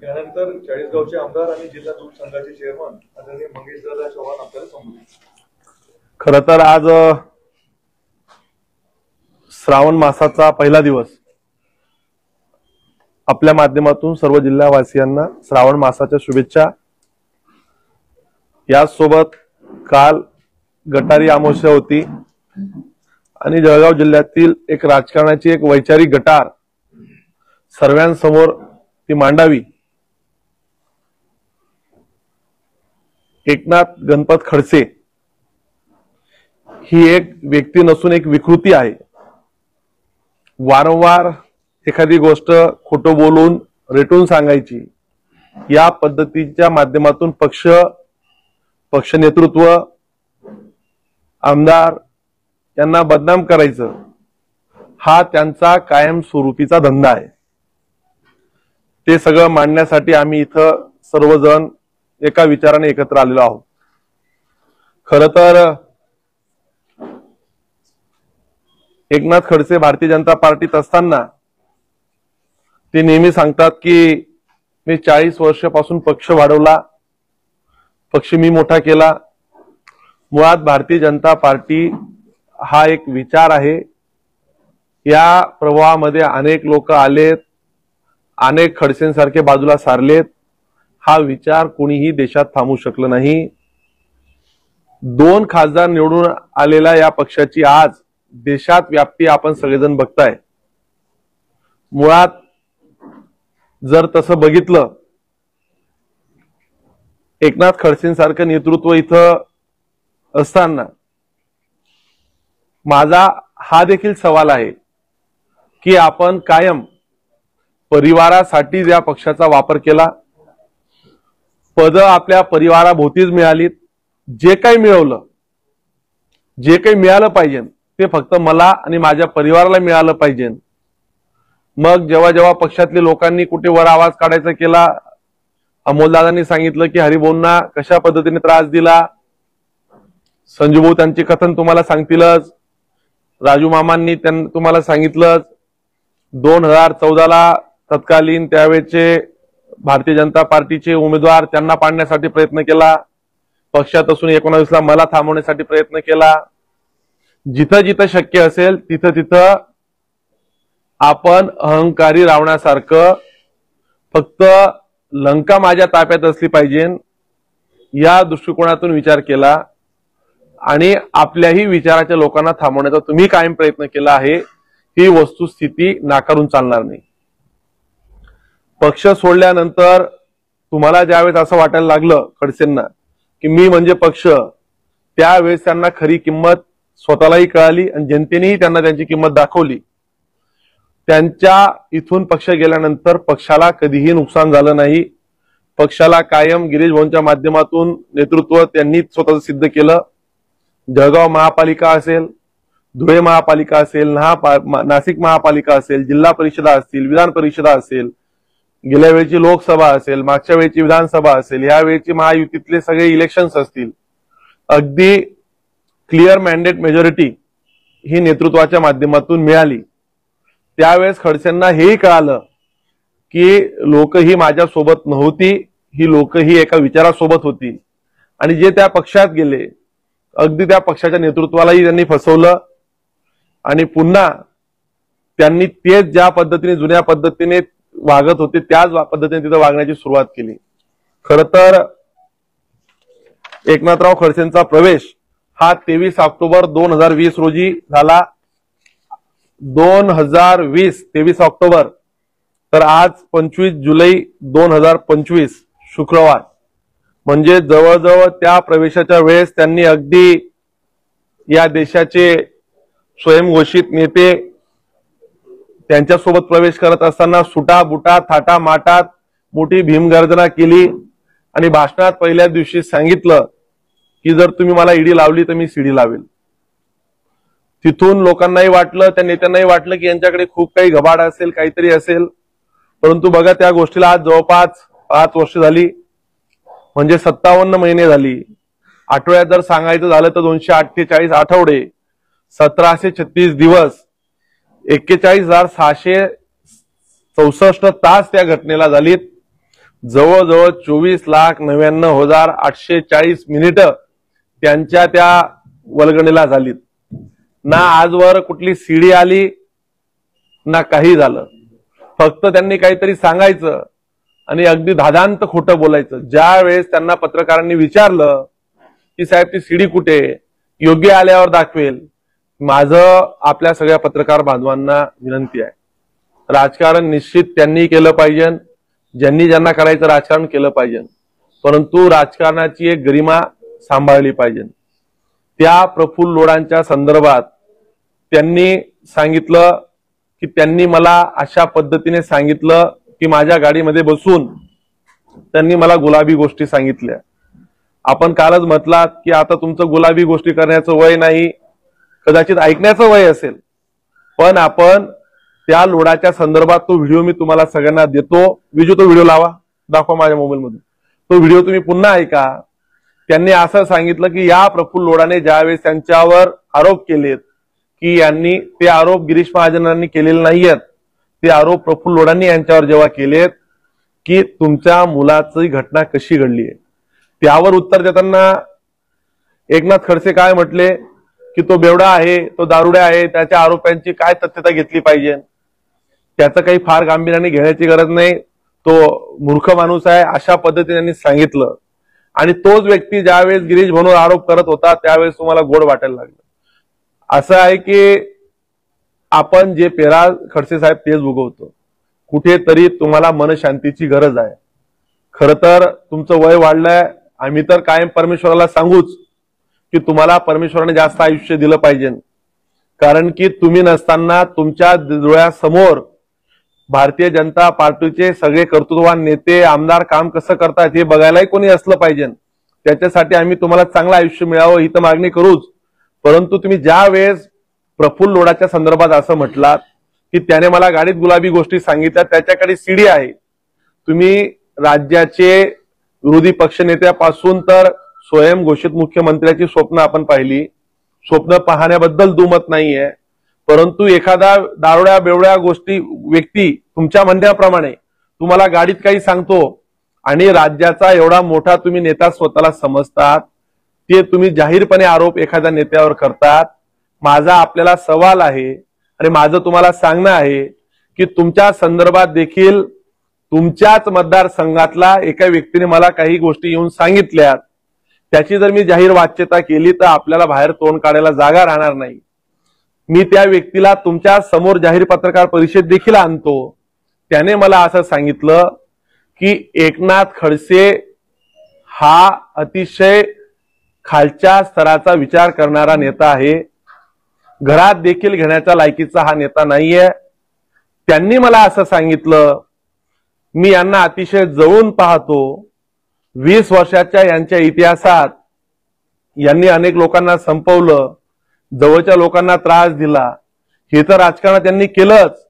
यानंतर चाळीसगावचे आमदार आणि जिल्हा दूध संघाचे चेअरमन आदरणीय मंगेशदादा चव्हाण आपल्याला संबोधित. खरं तर आज श्रावण मासाचा पहिला दिवस. आपल्या माध्यमातून सर्व जिल्हावासियांना श्रावण मासाच्या शुभेच्छा. यासोबत काल गटारी अमावस्या होती आणि जळगाव जिल्ह्यातील एक राजकारणाची एक वैचारिक गटार सर्वांसमोर ती मांडावी. एकनाथ गणपत खडसे ही एक व्यक्ती नसून एक विकृती आहे. वारंवार एखादी गोष्ट खोटं बोलून रेटून सांगायची, या पद्धतीच्या माध्यमातून पक्ष नेतृत्व, आमदार यांना बदनाम करायचं, हा त्यांचा कायमस्वरूपीचा धंदा आहे. ते सगळं मांडण्यासाठी आम्ही इथं सर्वजण एका विचाराने एकत्र आलेलो आहोत. खरं तर एकनाथ खडसे भारतीय जनता पार्टीत असताना ते नेहमी सांगतात की मी 40 वर्षापासून पक्ष वाढवला, पक्ष मी मोठा केला. मुळात भारतीय जनता पार्टी हा एक विचार आहे. या प्रवाहामध्ये अनेक लोक आलेत, अनेक खडसेंसारखे बाजूला सारलेत. हा विचार कोणीही देशात थांबू शकलं नाही. 2 खासदार निवडून आलेल्या या पक्षाची आज देशात व्याप्ती आपण सगळेजण बघताय. मुळात जर तसं बघितलं, एकनाथ खडसेंसारखं नेतृत्व इथं असताना माझा हा देखील सवाल आहे की आपण कायम परिवारासाठी या पक्षाचा वापर केला. पद आपल्या परिवाराभोवतीच मिळालीत. जे काही मिळवलं, जे काही मिळालं पाहिजे ते फक्त मला आणि माझ्या परिवाराला मिळालं पाहिजे. मग जेव्हा जेव्हा पक्षातल्या लोकांनी कुठे वर आवाज काढायचा केला, अमोलदादांनी सांगितलं की हरिभाऊंना कशा पद्धतीने त्रास दिला, संजूभाऊ त्यांचे कथन तुम्हाला सांगतीलच, राजू मामांनी तुम्हाला सांगितलंच. 2014ला तत्कालीन त्यावेळेचे भारतीय जनता पार्टीचे उमेदवार त्यांना पाडण्यासाठी प्रयत्न केला. पक्षात असून 19ला मला थांबवण्यासाठी प्रयत्न केला. जिथं जिथं शक्य असेल तिथं तिथं आपण अहंकारी रावणासारखं फक्त लंका माझ्या ताब्यात असली पाहिजे या दृष्टिकोनातून विचार केला आणि आपल्याही विचाराच्या लोकांना थांबवण्याचा तुम्ही कायम प्रयत्न केला आहे. ही वस्तुस्थिती नाकारून चालणार नाही. पक्ष सोडल्यानंतर तुम्हाला ज्यावेळेस असं वाटायला लागलं खडसेंना की मी म्हणजे पक्ष, त्यावेळेस त्यांना खरी किंमत स्वतःलाही कळाली आणि जनतेनेही त्यांना त्यांची किंमत दाखवली. त्यांच्या इथून पक्ष गेल्यानंतर पक्षाला कधीही नुकसान झालं नाही. पक्षाला कायम गिरीश भाऊंच्या माध्यमातून नेतृत्व त्यांनी स्वतःच सिद्ध केलं. जळगाव महापालिका असेल, धुळे महापालिका असेल, नाशिक महापालिका असेल, जिल्हा परिषदा असतील, विधान परिषदा असेल, गेल्या वेळची लोकसभा असेल, मागच्या वेळची विधानसभा असेल, ह्या वेळची महायुतीतले सगळे इलेक्शन्स असतील, अगदी क्लिअर मॅन्डेट मेजॉरिटी ही नेतृत्वाच्या माध्यमातून मिळाली. त्यावेळेस खडसेंना हेही कळालं की लोक ही माझ्या सोबत नव्हती, ही लोक ही एका विचारासोबत होती आणि जे त्या पक्षात गेले अगदी त्या पक्षाच्या नेतृत्वालाही त्यांनी फसवलं आणि पुन्हा त्यांनी तेच ज्या पद्धतीने जुन्या पद्धतीने वागत होते त्याच पद्धतीने तिथं वागण्याची सुरुवात केली. खरं तर एकनाथराव खडसेंचा प्रवेश हा 23 ऑक्टोबर 2020 रोजी झाला. 23 ऑक्टोबर तर आज 25 जुलै 2025 शुक्रवार, म्हणजे जवळजवळ त्या प्रवेशाच्या वेळेस त्यांनी अगदी या देशाचे स्वयंघोषित नेते त्यांच्यासोबत प्रवेश करत असताना सुटा बुटा थाटा माटात मोठी भीमगर्जना केली आणि भाषणात पहिल्या दिवशी सांगितलं की जर तुम्ही मला ईडी लावली तर मी सीडी लावेल. तिथून लोकांनाही वाटलं, त्या नेत्यांनाही वाटलं की यांच्याकडे खूप काही घबाड असेल, काहीतरी असेल. परंतु बघा, त्या गोष्टीला आज जवळपास 5 वर्ष झाली, म्हणजे 57 महिने झाली. आठवड्यात जर सांगायचं झालं तर 248 आठवडे, 1736 दिवस, 41,664 तास त्या घटनेला झालीत. जवळजवळ 24,99,840 मिनिटं त्यांच्या त्या वल्गणीला झालीत. ना आजवर कुठली सीडी आली ना काही झालं. फक्त त्यांनी काहीतरी सांगायचं आणि अगदी धादांत खोटं बोलायचं. ज्या वेळेस त्यांना पत्रकारांनी विचारलं की साहेब ती सीडी कुठे, योग्य आल्यावर दाखवेल. माझं आपल्या सगळ्या पत्रकार बांधवांना विनंती आहे, राजकारण निश्चित त्यांनी केलं पाहिजे, ज्यांनी ज्यांना करायचं राजकारण केलं पाहिजे, परंतु राजकारणाची एक गरिमा सांभाळली पाहिजे. त्या प्रफुल्ल लोढांच्या संदर्भात त्यांनी सांगितलं की त्यांनी मला अशा पद्धतीने सांगितलं की माझ्या गाडीमध्ये बसून त्यांनी मला गुलाबी गोष्टी सांगितल्या. आपण कालच म्हटलात की आता तुमचं गुलाबी गोष्टी करण्याचं वय नाही, कदाचित ऐकण्याचं वय असेल, पण आपण त्या लोढाच्या संदर्भात तो व्हिडिओ मी तुम्हाला सगळ्यांना देतो. विजू तो व्हिडिओ लावा, दाखवा माझ्या मोबाईलमध्ये. तो व्हिडिओ तुम्ही पुन्हा ऐका. त्यांनी असं सांगितलं की या प्रफुल्ल लोढाने ज्यावेळेस त्यांच्यावर आरोप केलेत की यांनी ते आरोप गिरीश महाजनांनी केलेले नाहीयेत, ते आरोप प्रफुल्ल लोढांनी यांच्यावर जेव्हा केलेत की तुमच्या मुलाची घटना कशी घडली आहे, त्यावर उत्तर देताना एकनाथ खडसे काय म्हटले की तो बेवडा आहे, तो दारुड्या आहे, त्याच्या आरोपांची काय तथ्यता घेतली पाहिजे, त्याचं काही फार गांभीर्याने घेण्याची गरज नाही, तो मूर्ख माणूस आहे, अशा पद्धतीने त्यांनी सांगितलं. आणि तोच व्यक्ती ज्यावेळेस गिरीश भाऊंवर आरोप करत होता त्यावेळेस तुम्हाला गोड वाटायला लागलं. असं आहे की आपण जे पेरा खडसे साहेब तेच उगवतो. कुठेतरी तुम्हाला मनशांतीची गरज आहे. खरं तर तुमचं वय वाढलंय. आम्ही तर कायम परमेश्वराला सांगूच की तुम्हाला परमेश्वराने जास्त आयुष्य दिलं पाहिजे, कारण की तुम्ही नसताना तुमच्या डोळ्यासमोर भारतीय जनता पार्टीचे सगळे कर्तृत्ववान नेते आमदार काम कसं करतात हे बघायलाही कोणी असलं पाहिजे. त्याच्यासाठी आम्ही तुम्हाला चांगलं आयुष्य मिळावं ही तर मागणी करूच. परंतु तुम्ही ज्या वेळेस प्रफुल्ल लोढाच्या संदर्भात असं म्हटलात की त्याने मला गाडीत गुलाबी गोष्टी सांगितल्या, त्याच्याकडे सीडी आहे. तुम्ही राज्याचे विरोधी पक्षनेत्यापासून तर स्वयंघोषित मुख्यमंत्र्याची स्वप्न आपण पाहिली. स्वप्न पाहण्याबद्दल दुमत नाहीये, परंतु एखादा दारुड्या बेवड्या गोष्टी व्यक्ती तुमच्या म्हणण्याप्रमाणे तुम्हाला गाडीत काही सांगतो आणि राज्याचा एवढा मोठा तुम्ही नेता स्वतःला समजतात, ते तुम्ही जाहीरपणे आरोप एखाद्या नेत्यावर करतात. माझा आपल्याला सवाल आहे आणि माझं तुम्हाला सांगणं आहे की तुमच्या संदर्भात देखील तुमच्याच मतदारसंघातला एका व्यक्तीने मला काही गोष्टी येऊन सांगितल्यात, त्याची जर मी जाहीर वाच्यता केली तर आपल्याला बाहेर तोंड काढायला जागा राहणार नाही. मी त्या व्यक्तीला तुमच्या समोर जाहीर पत्रकार परिषद देखील आणतो. त्याने मला असं सांगितलं की एकनाथ खडसे हा अतिशय खालच्या स्तराचा विचार करणारा नेता आहे, घरात देखील घेण्याच्या लायकीचा हा नेता नाहीये. त्यांनी मला असं सांगितलं, मी यांना अतिशय जवळून पाहतो. 20 वर्षाच्या यांच्या इतिहासात यांनी अनेक लोकांना संपवलं, जवळच्या लोकांना त्रास दिला. हे तर राजकारणात त्यांनी केलंच,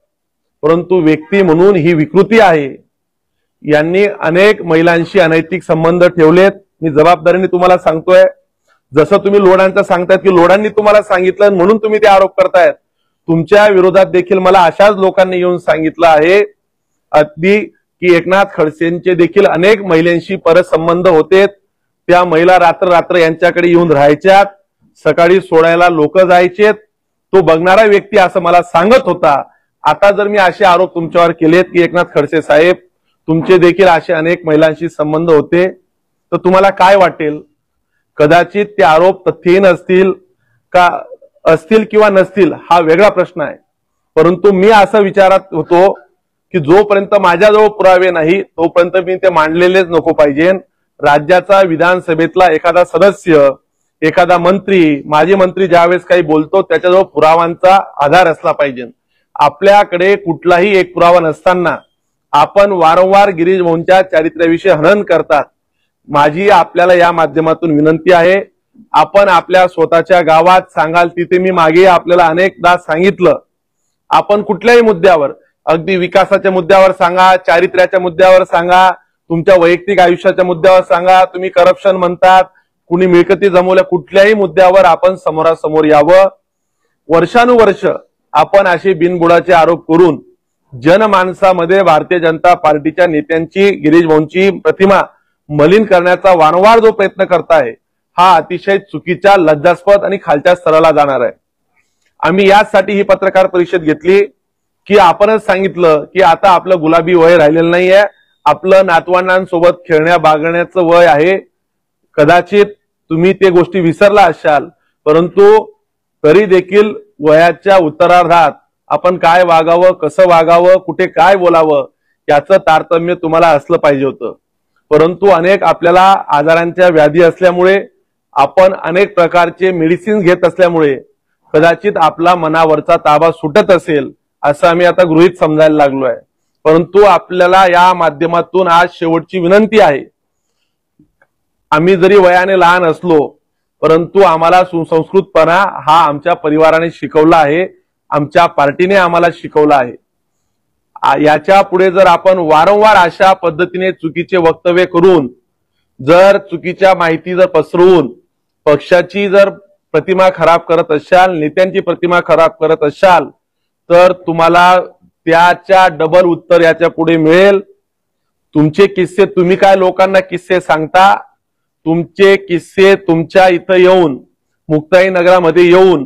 परंतु व्यक्ती म्हणून ही विकृती आहे. यांनी अनेक महिलांशी अनैतिक संबंध ठेवलेत. मी जबाबदारीने तुम्हाला सांगतोय, जसं तुम्ही लोढांचं सांगतायत की लोढांनी तुम्हाला सांगितलं म्हणून तुम्ही ते आरोप करतायत, तुमच्या विरोधात देखील मला अशाच लोकांनी येऊन सांगितलं आहे अगदी की एकनाथ खडसेंचे देखील अनेक महिलांशी परसंबंध होते. त्या महिला रात्र रात्र यांच्याकडे येऊन राहायच्यात, सकाळी सोडायला लोक जायचेत. तो बघणारा व्यक्ती असं मला सांगत होता. आता जर मी असे आरोप तुमच्यावर केलेत की एकनाथ खडसे साहेब तुमचे देखील असे अनेक महिलांशी संबंध होते, तर तुम्हाला काय वाटेल? कदाचित ते आरोप तथ्यहीन असतील का असतील किंवा नसतील हा वेगळा प्रश्न आहे, परंतु मी असं विचारात होतो की जोपर्यंत माझ्याजवळ पुरावे नाही तोपर्यंत मी ते मांडलेलेच नको पाहिजे. राज्याचा विधानसभेतला एखादा सदस्य, एखादा मंत्री, माजी मंत्री ज्यावेळेस काही बोलतो त्याच्याजवळ पुरावांचा आधार असला पाहिजे. आपल्याकडे कुठलाही एक पुरावा नसताना आपण वारंवार गिरीश भाऊंच्या चारित्र्याविषयी हनन करतात. माझी आपल्याला या माध्यमातून विनंती आहे, आपण आपल्या स्वतःच्या गावात सांगाल तिथे मी मागे आपल्याला अनेकदा सांगितलं, आपण कुठल्याही मुद्द्यावर, अगदी विकासाच्या मुद्द्यावर सांगा, चारित्र्याच्या मुद्द्यावर सांगा, तुमच्या वैयक्तिक आयुष्याच्या मुद्द्यावर सांगा, तुम्ही करप्शन म्हणतात, कुणी मिळकती जमवल्या, कुठल्याही मुद्द्यावर आपण समोरासमोर यावं. वर्षानुवर्ष आपण असे बिनबुडाचे आरोप करून जनमानसामध्ये भारतीय जनता पार्टीच्या नेत्यांची, गिरीश भाऊंची प्रतिमा मलिन करण्याचा वारंवार जो प्रयत्न करताय हा अतिशय चुकीच्या, लज्जास्पद आणि खालच्या स्तराला जाणार आहे. आम्ही याचसाठी ही पत्रकार परिषद घेतली की आपणच सांगितलं की आता आपलं गुलाबी वय राहिलेलं नाहीये, आपलं नातवंडांसोबत खेळण्या बागण्याचं वय आहे. कदाचित तुम्ही ते गोष्टी विसरला असाल, परंतु तरी देखील वयाच्या उत्तरार्धात आपण काय वागावं, कसं वागावं, कुठे काय बोलावं याचं तारतम्य तुम्हाला असलं पाहिजे होतं. परंतु अनेक आपल्याला आजारांच्या व्याधी असल्यामुळे, आपण अनेक प्रकारचे मेडिसिन घेत असल्यामुळे कदाचित आपला मनावरचा ताबा सुटत असेल असं आम्ही आता गृहीत समजायला लागलो आहे. परंतु आपल्याला या माध्यमातून आज शेवटची विनंती आहे, आम्ही जरी वयाने लहान असलो परंतु आम्हाला सुसंस्कृतपणा हा आमच्या परिवाराने शिकवला आहे, आमच्या पार्टीने आम्हाला शिकवला आहे. याच्या पुढे जर आपण वारंवार अशा पद्धतीने चुकीचे वक्तव्य करून, जर चुकीच्या माहिती जर पसरवून पक्षाची जर प्रतिमा खराब करत असाल, नेत्यांची प्रतिमा खराब करत असाल, तर तुम्हाला त्याच्या डबल उत्तर याच्या पुढे मिळेल. तुमचे किस्से, तुम्ही काय लोकांना किस्से सांगता, तुमचे किस्से तुमच्या इथं येऊन, मुक्ताई नगरामध्ये येऊन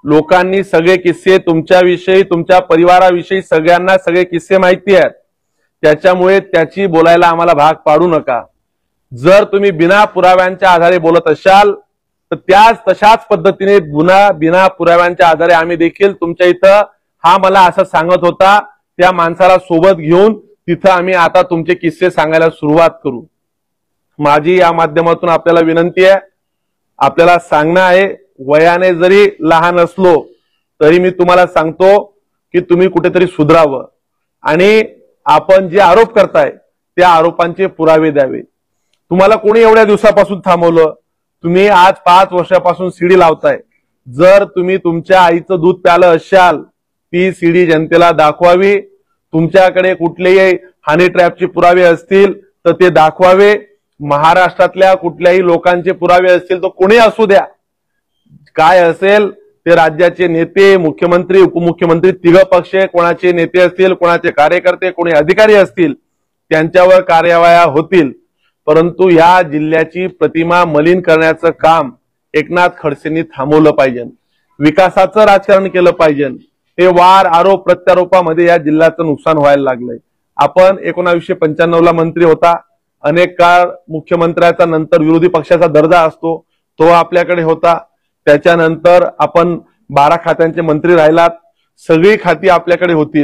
लोकांनी सगळे किस्से तुमच्याविषयी, तुमच्या परिवाराविषयी सगळ्यांना सगळे किस्से माहिती आहेत. त्याच्यामुळे त्याची बोलायला आम्हाला भाग पाडू नका. जर तुम्ही बिना पुराव्यांच्या आधारे बोलत असाल तर तशाच पद्धतीने बिना पुराव्यांच्या आधारे आम्ही देखील तुमच्या इथं, हा मला असं सांगत होता, त्या माणसाला सोबत घेऊन तिथं आम्ही आता तुमचे किस्से सांगायला सुरुवात करू. माझी या माध्यमातून आपल्याला विनंती आहे, आपल्याला सांगणं आहे, वयाने जरी लहान असलो तरी मी तुम्हाला सांगतो की तुम्ही कुठेतरी सुधरावं आणि आपण जे आरोप करताय त्या आरोपांचे पुरावे द्यावे. तुम्हाला कोणी एवढ्या दिवसापासून थांबवलं? तुम्ही आज 5 वर्षापासून सीडी लावताय. जर तुम्ही तुमच्या आईचं दूध प्यालं असाल, ती सीडी जनतेला दाखवावी. तुमच्याकडे कुठलेही हनी ट्रॅपचे पुरावे असतील तर ते दाखवावे. महाराष्ट्रातल्या कुठल्याही लोकांचे पुरावे असतील तर कोणी असू द्या, काय असेल ते राज्याचे नेते, मुख्यमंत्री, उपमुख्यमंत्री, तिघ पक्ष, कोणाचे नेते असतील, कोणाचे कार्यकर्ते, कोणी अधिकारी असतील, त्यांच्यावर कार्यवाह्या होतील. परंतु या जिल्ह्याची प्रतिमा मलिन करण्याचं काम एकनाथ खडसेंनी थांबवलं पाहिजे. विकासाचं राजकारण केलं पाहिजे. हे वार आरोप प्रत्यारोपामध्ये या जिल्ह्याचं नुकसान व्हायला लागलंय. आपण 1995 ला मंत्री होता, अनेक काळ मुख्यमंत्र्याचा नंतर विरोधी पक्षाचा दर्जा असतो तो आपल्याकडे होता. त्याच्यानंतर आपण 12 खात्यांचे मंत्री राहिलात, सगळी खाती आपल्याकडे होती.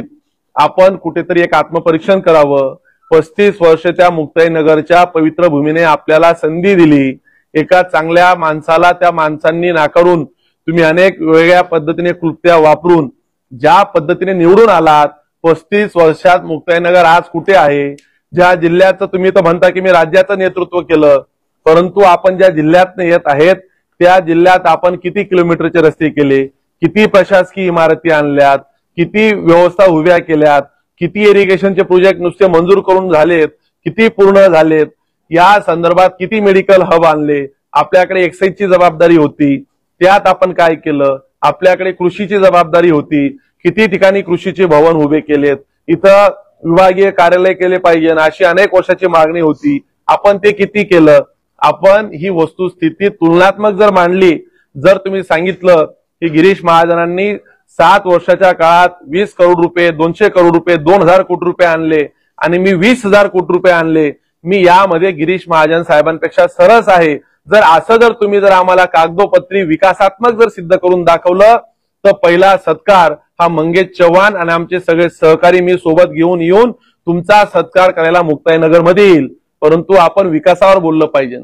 आपण कुठेतरी एक आत्मपरीक्षण करावं. 35 वर्षाच्या मुक्ताई नगरच्या पवित्र भूमीने आपल्याला संधी दिली. एका चांगल्या माणसाला त्या माणसांनी नाकारून तुम्ही अनेक वेगळ्या पद्धतीने कृत्या वापरून ज्या पद्धतीने निवडून आलात, 35 वर्षात मुक्ताई नगर आज कुठे आहे? ज्या जिल्ह्याचं तुम्ही तर म्हणता की मी राज्याचं नेतृत्व केलं, परंतु आपण ज्या जिल्ह्यात येत आहेत त्या जिल्ह्यात आपण किती किलोमीटरचे रस्ते केले, किती प्रशासकीय इमारती आणल्यात, किती व्यवस्था उभ्या केल्यात, किती इरिगेशनचे प्रोजेक्ट नुसते मंजूर करून झालेत, किती पूर्ण झालेत, या संदर्भात किती मेडिकल हब आणले. आपल्याकडे एक्साईजची जबाबदारी होती, त्यात आपण काय केलं. आपल्याकडे कृषीची जबाबदारी होती, किती ठिकाणी कृषीचे भवन उभे केलेत. इथं विभागीय कार्यालय केले पाहिजे अशी अनेक वर्षाची मागणी होती, आपण ते किती केलं. आपण ही वस्तुस्थिती तुलनात्मक जर मांडली, जर तुम्ही सांगितलं की गिरीश महाजनांनी 7 वर्षाच्या काळात 20 करोड रुपये, 200 करोड रुपये, 2000 कोटी रुपये आणले आणि मी 20,000 कोटी रुपये आणले, मी यामध्ये गिरीश महाजन साहेबांपेक्षा सरस आहे. जर असं जर तुम्ही जर आम्हाला कागदोपत्री विकासात्मक जर सिद्ध करून दाखवलं तर पहिला सत्कार हा मंगेश चव्हाण आणि आमचे सगळे सहकारी मी सोबत घेऊन येऊन तुमचा सत्कार करायला मुक्ताई नगर मध्ये येईल. परंतु आपण विकासावर बोललं पाहिजे.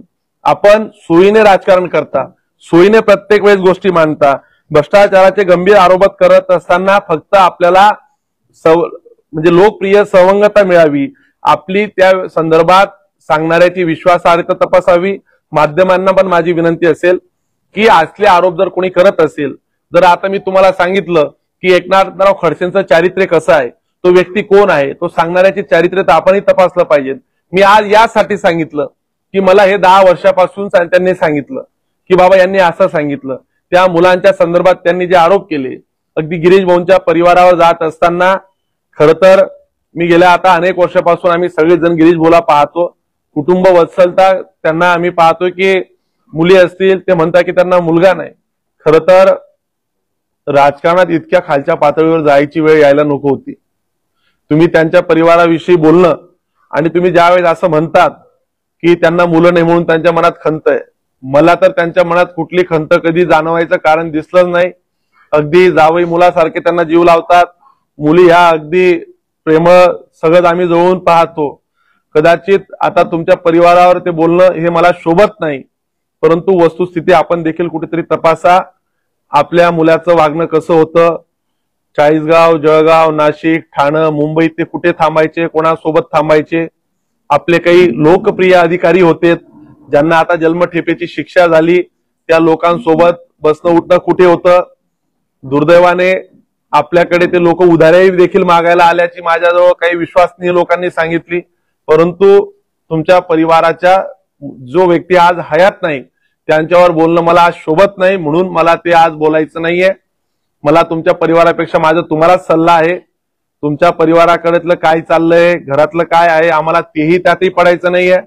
आपण सोयीने राजकारण करता, सोयीने प्रत्येक वेळेस गोष्टी मांडता. भ्रष्टाचाराचे गंभीर आरोप करत असताना फक्त आपल्याला म्हणजे लोकप्रिय सवंगता मिळावी, आपली त्या संदर्भात सांगणाऱ्याची विश्वासार्हता तपासावी. माध्यमांना पण माझी विनंती असेल की असले आरोप जर कोणी करत असेल, जर आता मी तुम्हाला सांगितलं की एकनाथराव खडसेंचं चारित्र्य कसं आहे, तो व्यक्ती कोण आहे, तो सांगणाऱ्याची चारित्र्य तर आपणही तपासलं पाहिजे. मी आज यासाठी सांगितलं की मला हे 10 वर्षापासून त्यांनी सांगितलं की बाबा यांनी असं सांगितलं. त्या मुलांच्या संदर्भात त्यांनी जे आरोप केले, अगदी गिरीश भाऊंच्या परिवारावर जात असताना खर तर मी गेल्या आता अनेक वर्षापासून आम्ही सगळेजण गिरीश भाऊला पाहतो, कुटुंब वत्सलता त्यांना आम्ही पाहतो की मुली असतील ते म्हणतात की त्यांना मुलगा नाही. खर तर राजकारणात इतक्या खालच्या पातळीवर जायची वेळ यायला नको होती. तुम्ही त्यांच्या परिवाराविषयी बोलणं आणि तुम्ही ज्यावेळेस असं म्हणतात की त्यांना मुलं नाही म्हणून त्यांच्या मनात खंत आहे, मला तर त्यांच्या मनात कुठली खंत कधी जाणवायचं कारण दिसलंच नाही. अगदी जावई मुलासारखे त्यांना जीव लावतात. मुली ह्या अगदी प्रेम सगळं आम्ही जवळून पाहतो. कदाचित आता तुमच्या परिवारावर ते बोलणं हे मला शोभत नाही, परंतु वस्तुस्थिती आपण देखील कुठेतरी तपासा. आपल्या मुलाचं वागणं कसं होतं, चाळीसगाव, जळगाव, नाशिक, ठाणं, मुंबई ते कुठे थांबायचे, कोणासोबत थांबायचे. आपले काही लोकप्रिय अधिकारी होते ज्यांना आता जन्मठेपेची शिक्षा झाली, त्या लोकांसोबत बसणं उठणं कुठे होतं. दुर्दैवाने आपल्याकडे ते लोक उधारी देखील मागायला आल्याची माझ्याजवळ काही विश्वसनीय लोकांनी सांगितली, परंतु तुमच्या परिवाराच्या जो व्यक्ती आज हयात नाही त्यांच्यावर बोलणं मला आज शोभत नाही, म्हणून मला ते आज बोलायचं नाहीये. मला तुमच्या परिवारापेक्षा माझा तुम्हालाच सल्ला आहे. तुमच्या परिवाराकडे काय चाललंय, घरातलं काय आहे, आम्हाला तेही त्यातही पडायचं नाहीये.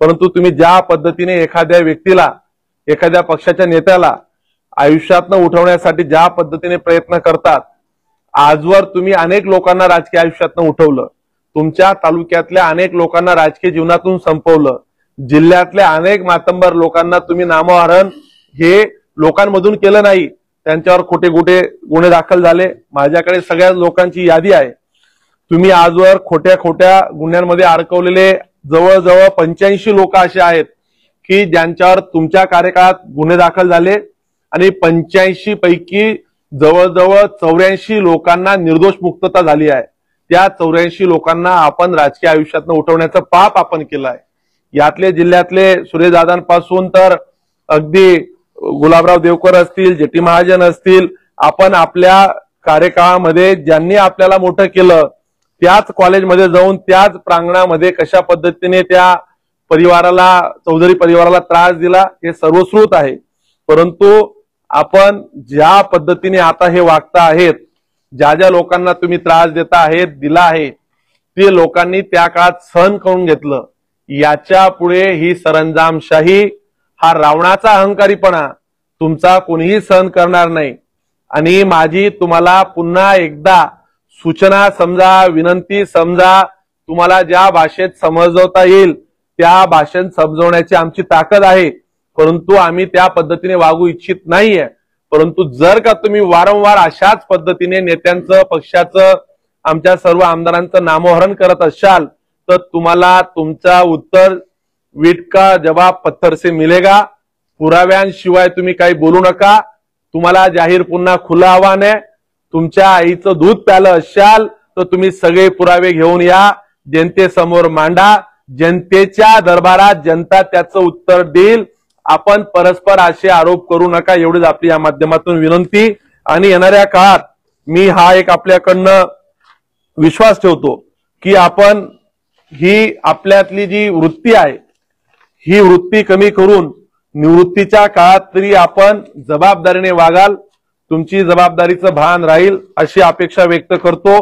परंतु तुम्ही ज्या पद्धतीने एखाद्या व्यक्तीला, एखाद्या पक्षाच्या नेत्याला आयुष्यातनं उठवण्यासाठी ज्या पद्धतीने प्रयत्न करतात, आजवर तुम्ही अनेक लोकांना राजकीय आयुष्यातनं उठवलं, तुमच्या तालुक्यातल्या अनेक लोकांना राजकीय जीवनातून संपवलं, जिल्ह्यातल्या अनेक मातंबर लोकांना तुम्ही नामोहरण हे लोकांमधून केलं नाही, त्यांच्यावर खोटे गुन्हे दाखल झाले. माझ्याकडे सगळ्या लोकांची यादी आहे. तुम्ही आजवर खोट्या खोट्या गुन्ह्यांमध्ये अडकवलेले जवळजवळ 85 लोक असे आहेत की ज्यांच्यावर तुमच्या कार्यकाळात गुन्हे दाखल झाले आणि 85 पैकी जवळजवळ 84 लोकांना निर्दोष मुक्तता झाली आहे. त्या 84 लोकांना आपण राजकीय आयुष्यातनं उठवण्याचं पाप आपण केलं आहे. यातले जिल्ह्यातले सुरेशदादांपासून तर अगदी गुलाबराव देवकर असतील, जेटी महाजन असतील, आपण आपल्या कार्यकाळामध्ये ज्यांनी आपल्याला मोठं केलं त्याच कॉलेजमध्ये जाऊन त्याच प्रांगणामध्ये कशा पद्धतीने त्या परिवाराला, चौधरी परिवाराला त्रास दिला हे सर्वश्रुत आहे. परंतु आपण ज्या पद्धतीने आता हे वागता आहेत, ज्या ज्या लोकांना तुम्ही त्रास देता आहेत, दिला आहे, ते लोकांनी त्या काळात सहन करून घेतलं. याच्या पुढे ही सरंजामशाही, हा रावणाचा अहंकारीपणा तुमचा कोणीही सहन करणार नाही. आणि माझी तुम्हाला पुन्हा एकदा सूचना समजा, विनंती समजा, तुम्हाला ज्या भाषेत समजवता येईल त्या भाषेत समजवण्याची आमची ताकद आहे, परंतु आम्ही त्या पद्धतीने वागू इच्छित नाहीये. परंतु जर का तुम्ही वारंवार अशाच पद्धतीने नेत्यांचं, पक्षाचं, आमच्या सर्व आमदारांचं नामोहरण करत असाल तर तुम्हाला तुमचा उत्तर वीट का जवाब पत्थर से मिलेगा. पुराव्यांशिवाय तुम्ही काही बोलू नका. तुम्हाला जाहीर पुन्हा खुलं आव्हान आहे. तुमच्या आईचं दूध प्यालं असाल तर तुम्ही सगळे पुरावे घेऊन या, जनतेसमोर मांडा. जनतेच्या दरबारात जनता त्याचं उत्तर देईल. आपण परस्पर असे आरोप करू नका, एवढीच आपली या माध्यमातून विनंती. आणि येणाऱ्या काळात मी हा एक आपल्याकडनं विश्वास ठेवतो की आपण ही आपल्यातली जी वृत्ती आहे ही वृत्ती कमी करून निवृत्तीच्या काळात तरी आपण जबाबदारीने वागाल, तुमची जबाबदारीचं भान राहील अशी अपेक्षा व्यक्त करतो.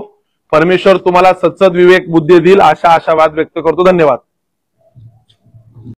परमेश्वर तुम्हाला सत्सद विवेक बुद्धी देईल अशा आशावाद व्यक्त करतो. धन्यवाद.